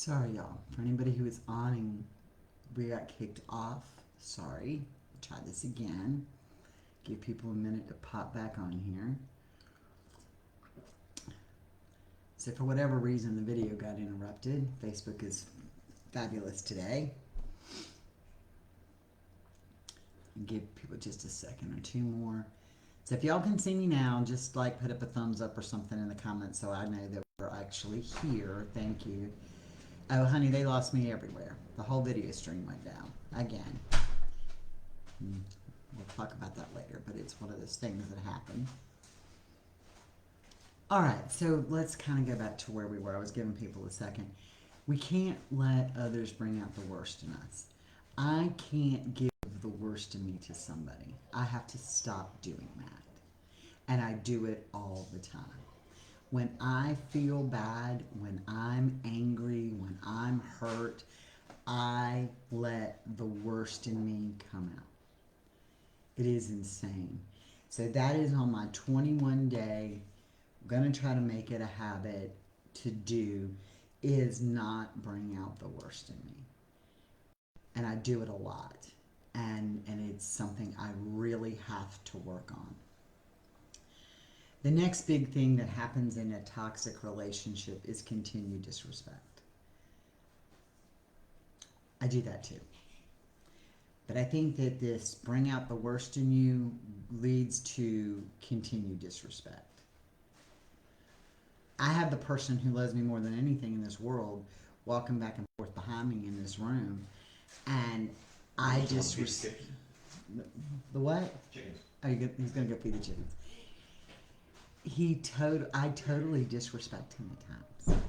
Sorry, y'all. For anybody who is on and we got kicked off, sorry. Try this again. Give people a minute to pop back on here. So for whatever reason, the video got interrupted. Facebook is fabulous today. Give people just a second or two more. So if y'all can see me now, just like put up a thumbs up or something in the comments so I know that we're actually here. Thank you. Oh, honey, they lost me everywhere. The whole video stream went down again. We'll talk about that later, but it's one of those things that happen. All right, so let's kind of go back to where we were. I was giving people a second. We can't let others bring out the worst in us. I can't give the worst in me to somebody. I have to stop doing that. And I do it all the time. When I feel bad, when I'm angry, when I'm hurt, I let the worst in me come out. It is insane. So that is on my 21-day, I'm going to try to make it a habit to do, is not bring out the worst in me. And I do it a lot. And it's something I really have to work on. The next big thing that happens in a toxic relationship is continued disrespect. I do that too. But I think that this bring out the worst in you leads to continued disrespect. I have the person who loves me more than anything in this world walking back and forth behind me in this room, and I disrespect. The what? Chickens. Oh, he's going to go feed the chickens. I totally disrespect him at times.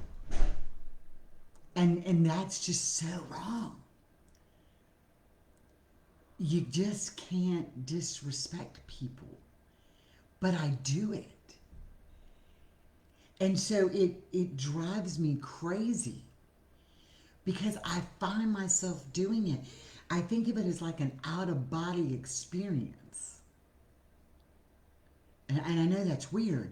And that's just so wrong. You just can't disrespect people. But I do it. And so it drives me crazy because I find myself doing it. I think of it as like an out-of-body experience. And I know that's weird,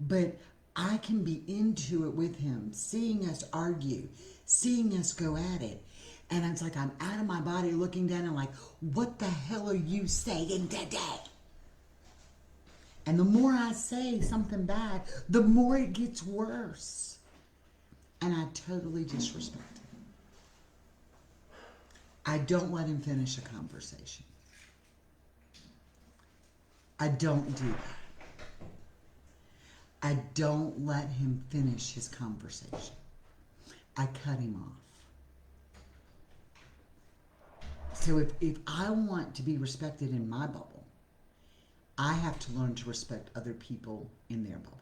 but I can be into it with him, seeing us argue, seeing us go at it. And it's like I'm out of my body looking down and like, what the hell are you saying today? And the more I say something bad, the more it gets worse. And I totally disrespect him. I don't let him finish a conversation. I don't do that. I don't let him finish his conversation. I cut him off. So if I want to be respected in my bubble, I have to learn to respect other people in their bubble.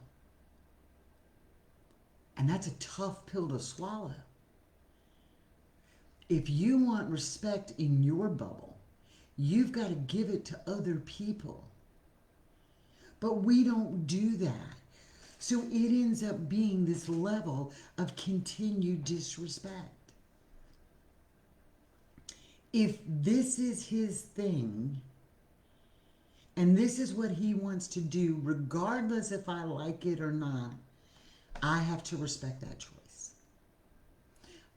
And that's a tough pill to swallow. If you want respect in your bubble, you've got to give it to other people. But we don't do that. So it ends up being this level of continued disrespect. If this is his thing, and this is what he wants to do, regardless if I like it or not, I have to respect that choice.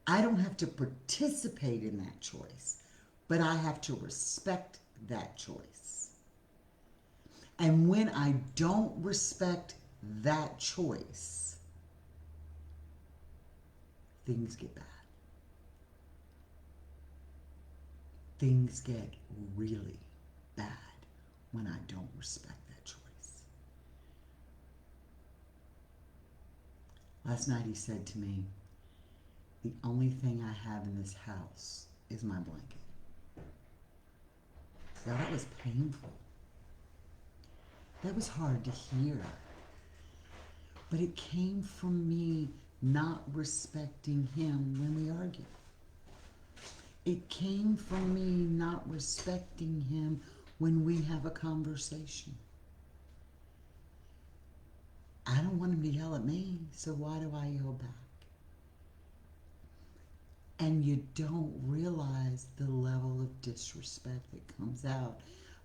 I don't have to participate in that choice, but I have to respect that choice. And when I don't respect that choice, things get bad. Things get really bad when I don't respect that choice. Last night he said to me, the only thing I have in this house is my blanket. Now that was painful. That was hard to hear. But it came from me not respecting him when we argued. It came from me not respecting him when we have a conversation. I don't want him to yell at me, so why do I yell back? And you don't realize the level of disrespect that comes out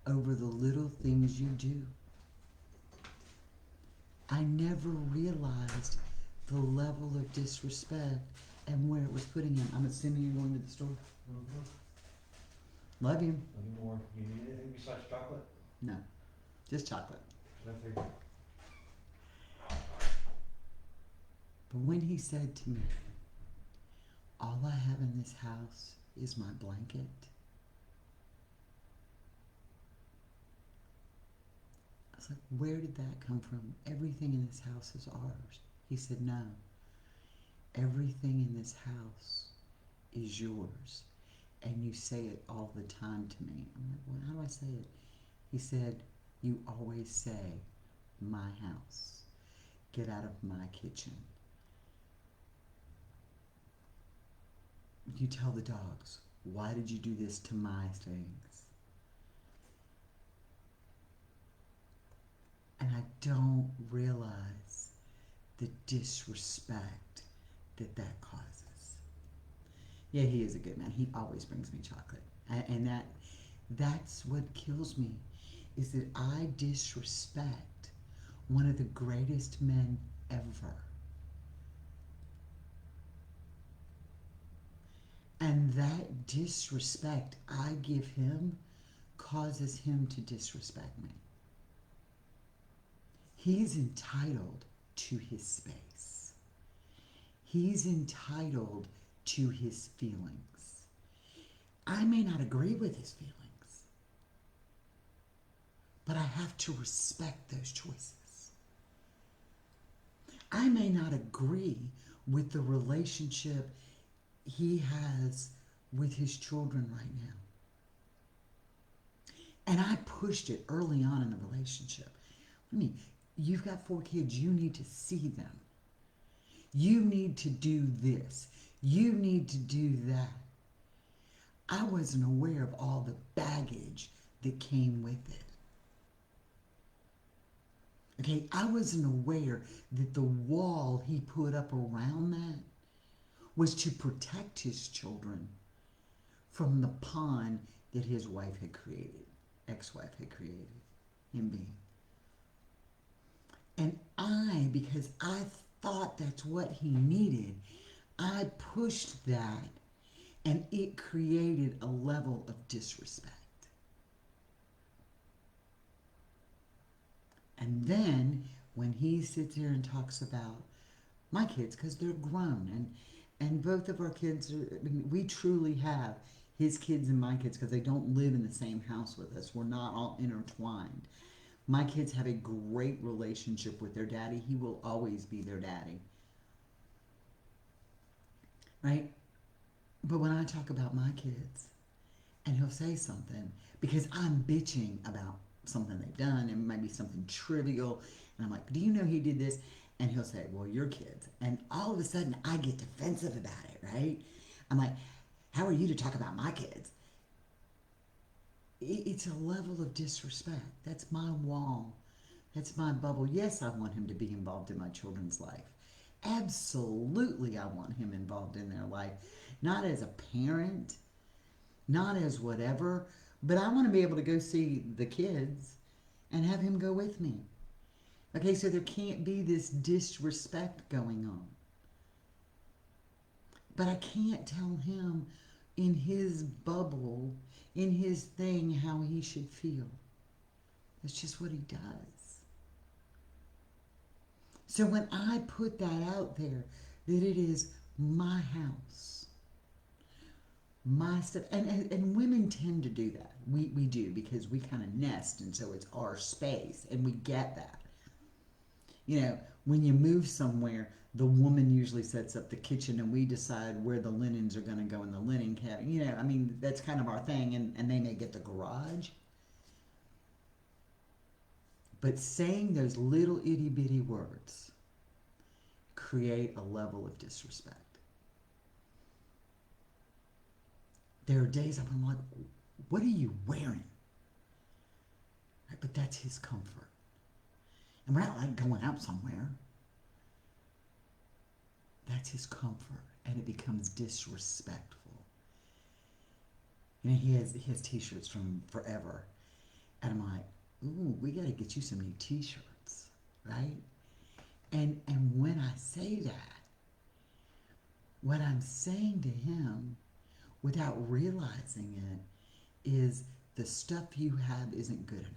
over the little things you do. I never realized the level of disrespect and where it was putting him. I'm assuming you're going to the store. Love you. Any more? You need anything besides chocolate? No, just chocolate. Nothing. But when he said to me, all I have in this house is my blanket, I was like, where did that come from? Everything in this house is ours. He said, no, everything in this house is yours. And you say it all the time to me. I'm like, well, how do I say it? He said, you always say, my house. Get out of my kitchen. You tell the dogs, why did you do this to my things? And I don't realize the disrespect that causes. Yeah, he is a good man. He always brings me chocolate. And that's what kills me, is that I disrespect one of the greatest men ever. And that disrespect I give him causes him to disrespect me. He's entitled to his space. He's entitled to his feelings. I may not agree with his feelings, but I have to respect those choices. I may not agree with the relationship he has with his children right now. And I pushed it early on in the relationship. I mean, you've got 4 kids. You need to see them. You need to do this. You need to do that. I wasn't aware of all the baggage that came with it. Okay, I wasn't aware that the wall he put up around that was to protect his children from the pond that his wife had created, ex-wife had created, him being. And I, because I thought that's what he needed, I pushed that, and it created a level of disrespect. And then when he sits here and talks about my kids, because they're grown, and both of our kids are, I mean, we truly have his kids and my kids, because they don't live in the same house with us. We're not all intertwined. My kids have a great relationship with their daddy. He will always be their daddy. Right? But when I talk about my kids, and he'll say something, because I'm bitching about something they've done, and maybe something trivial, and I'm like, do you know he did this? And he'll say, well, your kids. And all of a sudden, I get defensive about it, right? I'm like, how are you to talk about my kids? It's a level of disrespect. That's my wall. That's my bubble. Yes, I want him to be involved in my children's life. Absolutely, I want him involved in their life. Not as a parent, not as whatever, but I want to be able to go see the kids and have him go with me. Okay, so there can't be this disrespect going on. But I can't tell him in his bubble, in his thing, how he should feel. That's just what he does. So when I put that out there, that it is my house, my stuff, and women tend to do that. We do, because we kind of nest, and so it's our space, and we get that. You know, when you move somewhere, the woman usually sets up the kitchen, and we decide where the linens are going to go in the linen cabinet. You know, I mean, that's kind of our thing, and they may get the garage. But saying those little itty bitty words create a level of disrespect. There are days I'm like, what are you wearing? Right, but that's his comfort. And we're not like going out somewhere. That's his comfort, and it becomes disrespectful. You know, he has t-shirts from forever, and I'm like, ooh, we got to get you some new t-shirts, right? And when I say that, What I'm saying to him without realizing it is the stuff you have isn't good enough.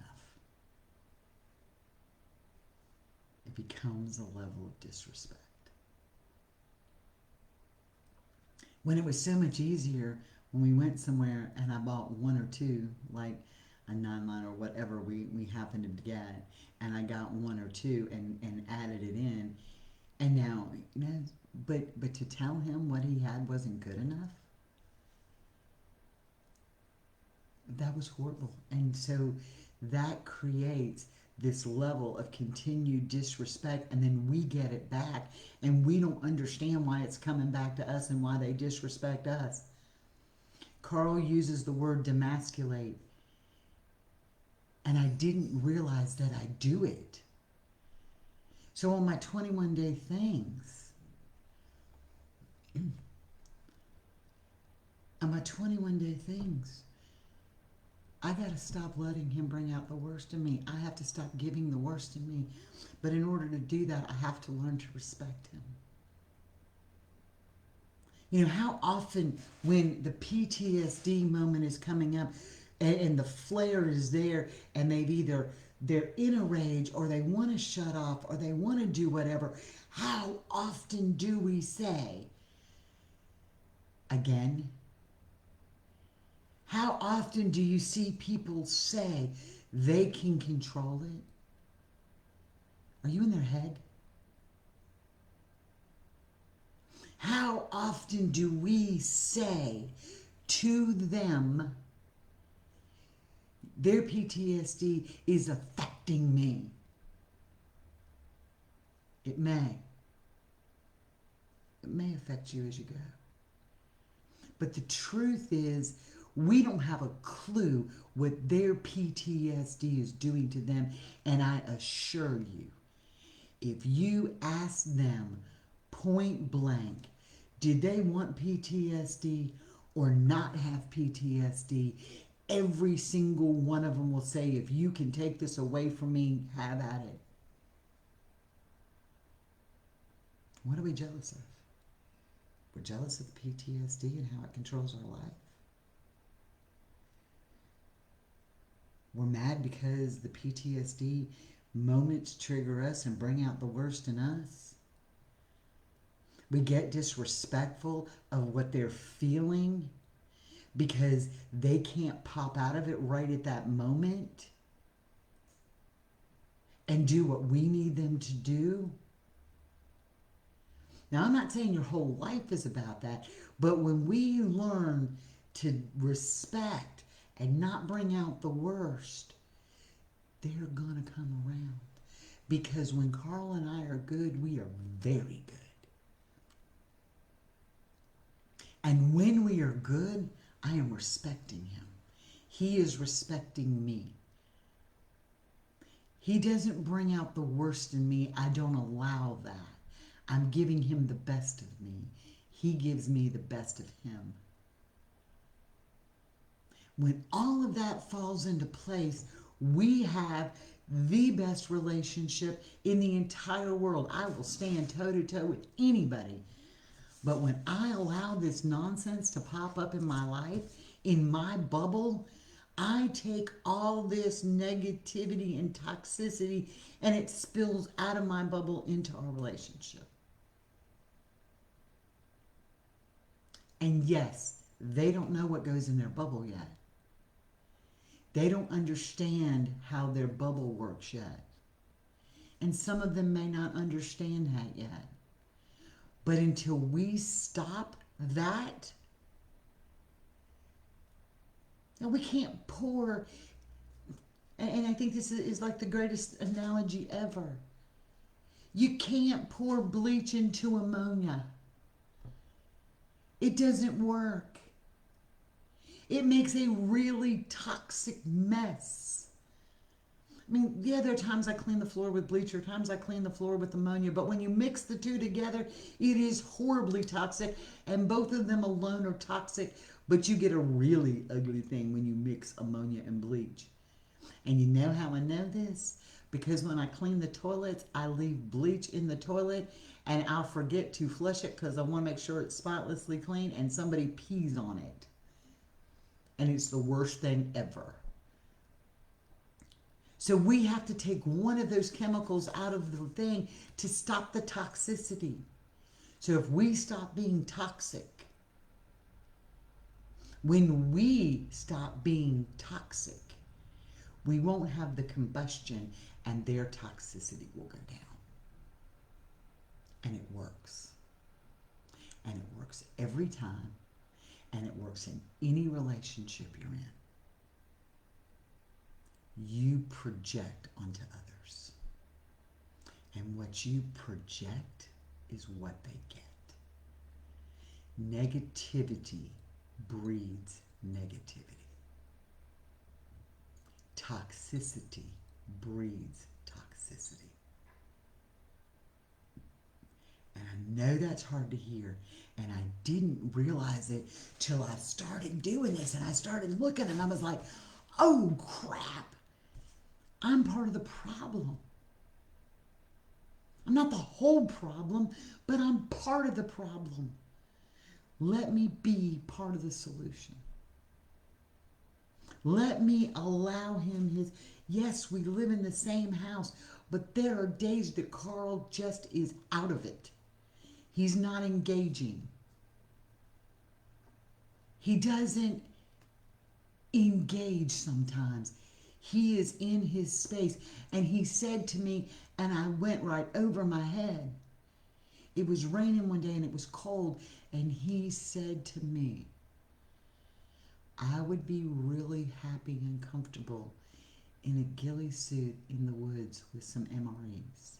It becomes a level of disrespect. When it was so much easier when we went somewhere and I bought one or two, like a 9 line or whatever we happened to get, and I got one or two and added it in, and now, but to tell him what he had wasn't good enough, that was horrible. And so that creates this level of continued disrespect, and then we get it back and we don't understand why it's coming back to us and why they disrespect us. Carl uses the word demasculate, and I didn't realize that I do it. So on my 21-day things, I got to stop letting him bring out the worst in me. I have to stop giving the worst in me. But in order to do that, I have to learn to respect him. You know, how often when the PTSD moment is coming up and the flare is there and they're in a rage or they want to shut off or they want to do whatever, how often do we say, again? How often do you see people say they can control it? Are you in their head? How often do we say to them, their PTSD is affecting me? It may. It may affect you as you go. But the truth is, we don't have a clue what their PTSD is doing to them. And I assure you, if you ask them point blank, did they want PTSD or not have PTSD? Every single one of them will say, if you can take this away from me, have at it. What are we jealous of? We're jealous of the PTSD and how it controls our life. We're mad because the PTSD moments trigger us and bring out the worst in us. We get disrespectful of what they're feeling because they can't pop out of it right at that moment and do what we need them to do. Now, I'm not saying your whole life is about that, but when we learn to respect and not bring out the worst, they're going to come around. Because when Carl and I are good, we are very good. And when we are good, I am respecting him. He is respecting me. He doesn't bring out the worst in me. I don't allow that. I'm giving him the best of me. He gives me the best of him. When all of that falls into place, we have the best relationship in the entire world. I will stand toe-to-toe with anybody. But when I allow this nonsense to pop up in my life, in my bubble, I take all this negativity and toxicity and it spills out of my bubble into our relationship. And yes, they don't know what goes in their bubble yet. They don't understand how their bubble works yet. And some of them may not understand that yet. But until we stop that, now we can't pour, and I think this is like the greatest analogy ever. You can't pour bleach into ammonia. It doesn't work. It makes a really toxic mess. I mean, yeah, there are times I clean the floor with bleach, or times I clean the floor with ammonia, but when you mix the two together, it is horribly toxic, and both of them alone are toxic, but you get a really ugly thing when you mix ammonia and bleach. And you know how I know this? Because when I clean the toilets, I leave bleach in the toilet and I'll forget to flush it because I want to make sure it's spotlessly clean and somebody pees on it. And it's the worst thing ever. So we have to take one of those chemicals out of the thing to stop the toxicity. So if we stop being toxic, when we stop being toxic, we won't have the combustion and their toxicity will go down. And it works. And it works every time. And it works in any relationship you're in. You project onto others. And what you project is what they get. Negativity breeds negativity. Toxicity breeds toxicity. And I know that's hard to hear, and I didn't realize it till I started doing this, and I started looking, and I was like, oh crap, I'm part of the problem. I'm not the whole problem, but I'm part of the problem. Let me be part of the solution. Let me allow him his, yes, we live in the same house, but there are days that Carl just is out of it. He's not engaging. He doesn't engage sometimes. He is in his space. And he said to me, and I went right over my head. It was raining one day and it was cold. And he said to me, I would be really happy and comfortable in a ghillie suit in the woods with some MREs.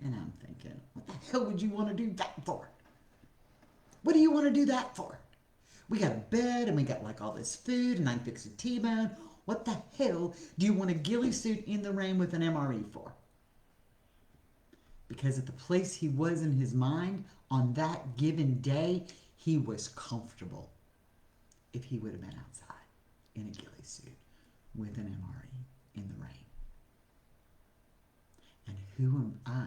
And I'm thinking, what the hell would you want to do that for? What do you want to do that for? We got a bed and we got like all this food and I can fix a T-bone. What the hell do you want a ghillie suit in the rain with an MRE for? Because at the place he was in his mind on that given day, he was comfortable if he would have been outside in a ghillie suit with an MRE in the rain. And who am I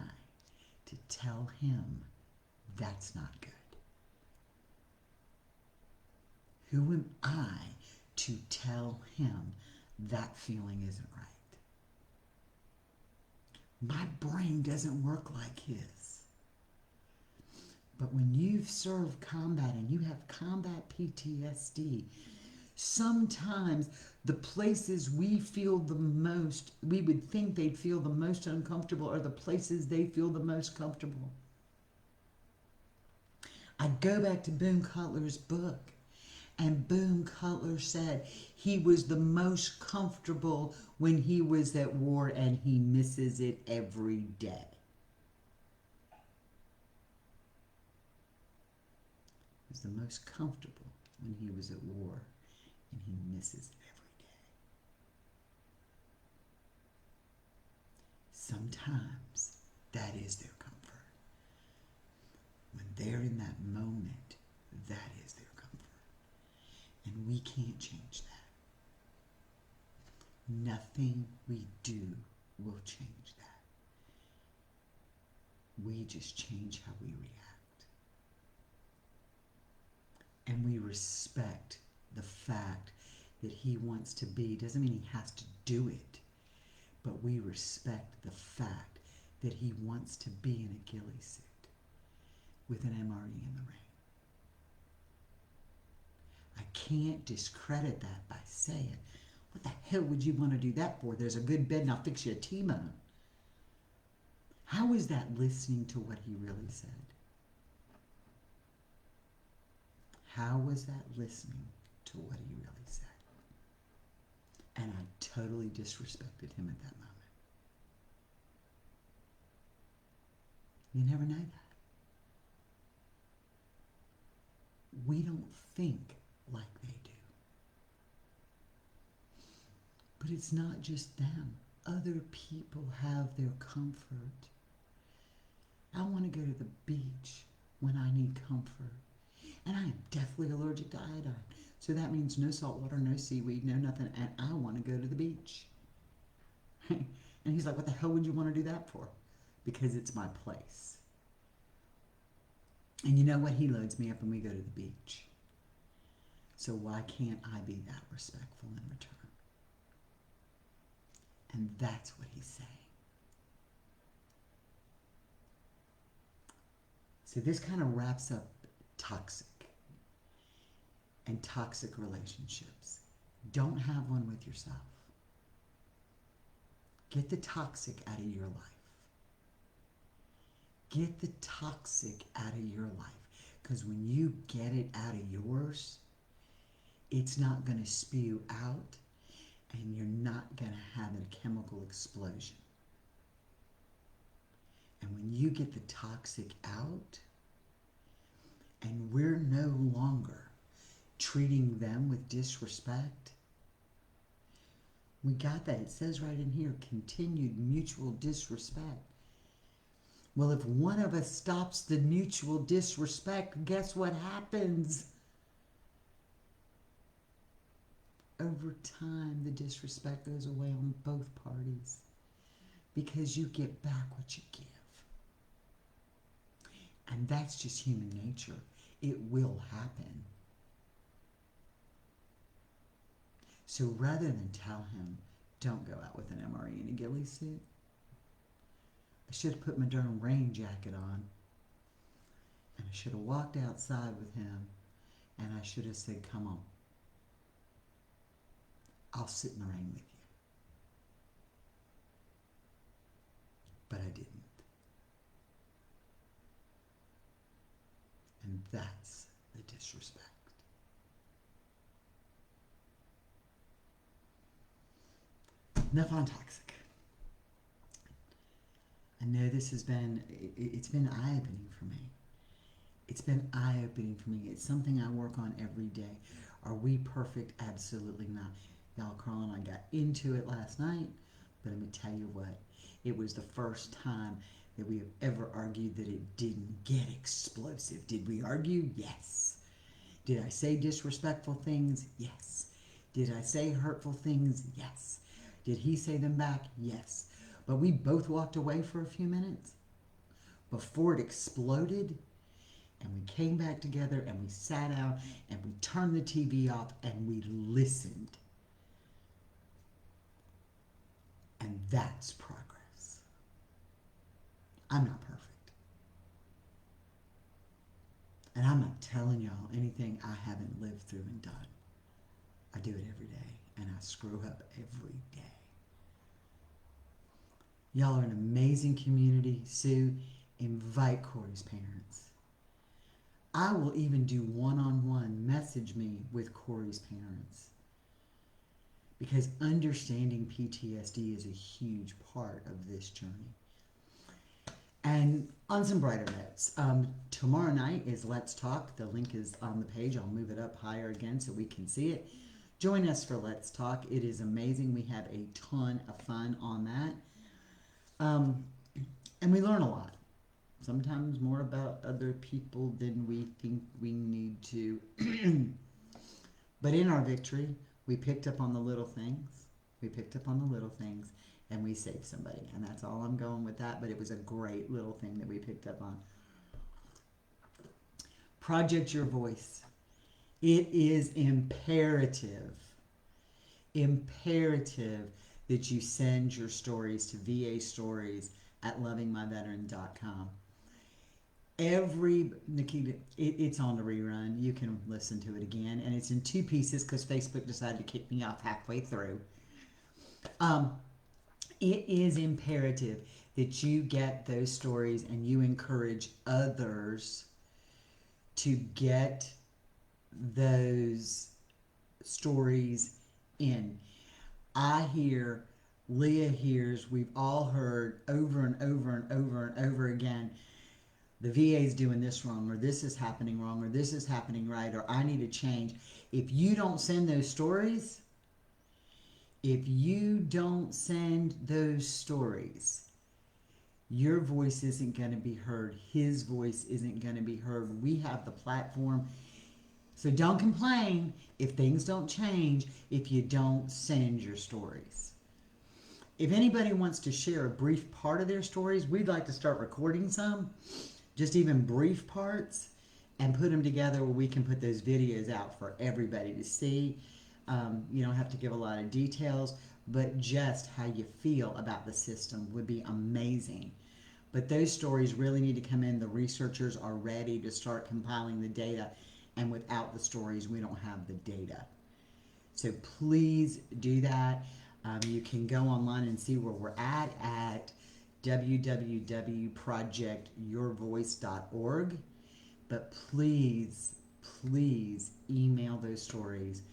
to tell him that's not good? Who am I to tell him that feeling isn't right? My brain doesn't work like his. But when you've served combat and you have combat PTSD, sometimes the places we feel the most, we would think they'd feel the most uncomfortable are the places they feel the most comfortable. I go back to Boone Cutler's book, and Boone Cutler said he was the most comfortable when he was at war and he misses it every day. He was the most comfortable when he was at war and he misses it every day. Sometimes that is their comfort. When they're in that moment, that is their comfort. And we can't change that. Nothing we do will change that. We just change how we react. And we respect the fact that he wants to be, doesn't mean he has to do it, but we respect the fact that he wants to be in a ghillie suit with an MRE in the rain. I can't discredit that by saying, what the hell would you want to do that for? There's a good bed and I'll fix you a T-bone. How is that listening to what he really said? How was that listening to what he really said? And I totally disrespected him at that moment. You never know that. We don't think like they do. But it's not just them. Other people have their comfort. I want to go to the beach when I need comfort. And I am deathly allergic to iodine. So that means no salt water, no seaweed, no nothing. And I want to go to the beach. And he's like, what the hell would you want to do that for? Because it's my place. And you know what? He loads me up and we go to the beach. So why can't I be that respectful in return? And that's what he's saying. So this kind of wraps up toxic and toxic relationships. Don't have one with yourself. Get the toxic out of your life. Get the toxic out of your life. Because when you get it out of yours, it's not going to spew out and you're not going to have a chemical explosion. And when you get the toxic out and we're no longer treating them with disrespect, we got that. It says right in here, continued mutual disrespect. Well, if one of us stops the mutual disrespect, guess what happens? Over time, the disrespect goes away on both parties because you get back what you give. And that's just human nature. It will happen. So rather than tell him, don't go out with an MRE and a ghillie suit, I should have put my darn rain jacket on and I should have walked outside with him and I should have said, come on, I'll sit in the rain with you. But I didn't. And that's the disrespect. Enough on toxic. I know this has been, it's been eye-opening for me. It's been eye-opening for me. It's something I work on every day. Are we perfect? Absolutely not. Y'all, Carl and I got into it last night, but let me tell you what. It was the first time that we have ever argued that it didn't get explosive. Did we argue? Yes. Did I say disrespectful things? Yes. Did I say hurtful things? Yes. Did he say them back? Yes. But we both walked away for a few minutes before it exploded, and we came back together and we sat out and we turned the TV off and we listened. And that's progress. I'm not perfect. And I'm not telling y'all anything I haven't lived through and done. I do it every day, and I screw up every day. Y'all are an amazing community. Sue, invite Corey's parents. I will even do one-on-one, message me with Corey's parents. Because understanding PTSD is a huge part of this journey. And on some brighter notes, tomorrow night is Let's Talk. The link is on the page. I'll move it up higher again so we can see it. Join us for Let's Talk. It is amazing. We have a ton of fun on that. And we learn a lot. Sometimes more about other people than we think we need to. But in our victory, we picked up on the little things. We picked up on the little things. And we saved somebody. And that's all I'm going with that. But it was a great little thing that we picked up on. Project your voice. It is imperative that you send your stories to vastories@lovingmyveteran.com. Nikita, it's on the rerun. You can listen to it again. And it's in 2 pieces because Facebook decided to kick me off halfway through. It is imperative that you get those stories and you encourage others to get those stories in. I hear, Leah hears, we've all heard over and over and over and over again, the VA's doing this wrong, or this is happening wrong, or this is happening right, or I need to change. If you don't send those stories, your voice isn't going to be heard. His voice isn't going to be heard. We have the platform. So don't complain if things don't change if you don't send your stories. If anybody wants to share a brief part of their stories, we'd like to start recording some, just even brief parts, and put them together where we can put those videos out for everybody to see. You don't have to give a lot of details, but just how you feel about the system would be amazing. But those stories really need to come in. The researchers are ready to start compiling the data, and without the stories, we don't have the data. So please do that. You can go online and see where we're at www.projectyourvoice.org. But please, please email those stories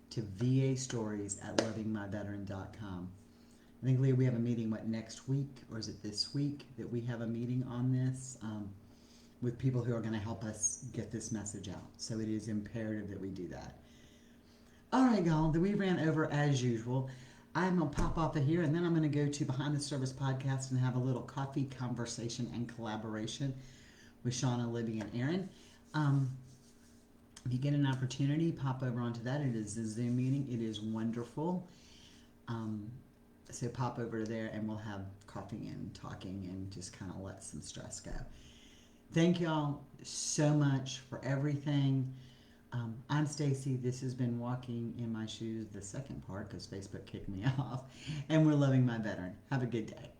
to vastories@lovingmyveteran.com. I think, Leah, we have a meeting, next week? Or is it this week that we have a meeting on this with people who are going to help us get this message out. So it is imperative that we do that. All right, y'all, we ran over as usual. I'm going to pop off of here, and then I'm going to go to Behind the Service podcast and have a little coffee conversation and collaboration with Shauna, Libby, and Aaron. If you get an opportunity, pop over onto that. It is a Zoom meeting. It is wonderful. So pop over there, and we'll have coffee and talking and just kind of let some stress go. Thank y'all so much for everything. I'm Stacy. This has been Walking in My Shoes, the second part, because Facebook kicked me off. And we're Loving My Veteran. Have a good day.